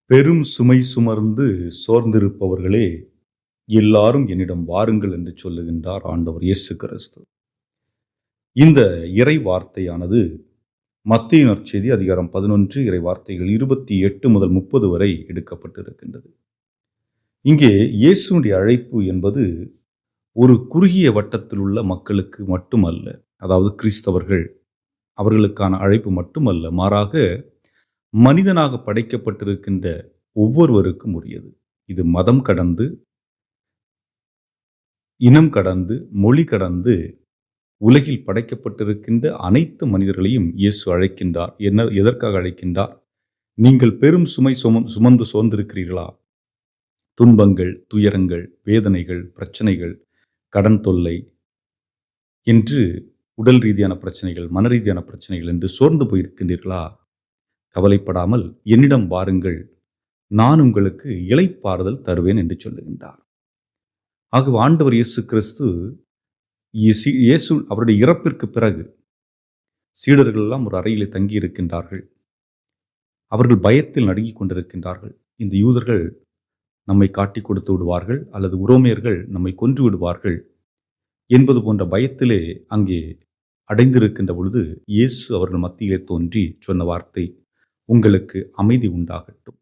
பெரும் சுமை சுமர்ந்து சோர்ந்திருப்பவர்களே, எல்லாரும் என்னிடம் வாருங்கள் என்று சொல்லுகின்றார் ஆண்டவர் இயேசு கிறிஸ்து. இந்த இறை வார்த்தையானது மத்தேயு நற்செய்தி அதிகாரம் 11 இறை வார்த்தைகள் 28 முதல் 30 வரை எடுக்கப்பட்டிருக்கின்றது. இங்கே இயேசுனுடைய அழைப்பு என்பது ஒரு குறுகிய வட்டத்தில் உள்ள மக்களுக்கு மட்டுமல்ல, அதாவது கிறிஸ்தவர்கள் அவர்களுக்கான அழைப்பு மட்டுமல்ல, மாறாக மனிதனாக படைக்கப்பட்டிருக்கின்ற ஒவ்வொருவருக்கும் உரியது. இது மதம் கடந்து, இனம் கடந்து, மொழி கடந்து உலகில் படைக்கப்பட்டிருக்கின்ற அனைத்து மனிதர்களையும் இயேசு அழைக்கின்றார். எதற்காக அழைக்கின்றார்? நீங்கள் பெரும் சுமை சுமந்து சோர்ந்திருக்கிறீர்களா? துன்பங்கள், துயரங்கள், வேதனைகள், பிரச்சனைகள், கடன் தொல்லை என்று உடல் ரீதியான பிரச்சனைகள், மன ரீதியான பிரச்சனைகள் என்று சோர்ந்து போயிருக்கின்றீர்களா? கவலைப்படாமல் என்னிடம் வாருங்கள், நான் உங்களுக்கு இளைப்பாறுதல் தருவேன் என்று சொல்லுகின்றார். ஆகவே ஆண்டவர் இயேசு கிறிஸ்து இயேசு அவருடைய இறப்பிற்கு பிறகு சீடர்கள் எல்லாம் ஒரு அறையிலே தங்கி இருக்கின்றார்கள். அவர்கள் பயத்தில் நடுங்கிக் கொண்டிருக்கின்றார்கள். இந்த யூதர்கள் நம்மை காட்டிக் கொடுத்து விடுவார்கள், அல்லது உரோமையர்கள் நம்மை கொன்று விடுவார்கள் என்பது போன்ற பயத்திலே அங்கே அடைந்திருக்கின்ற பொழுது இயேசு அவர்கள் மத்தியிலே தோன்றி சொன்ன வார்த்தை, உங்களுக்கு அமைதி உண்டாகட்டும்.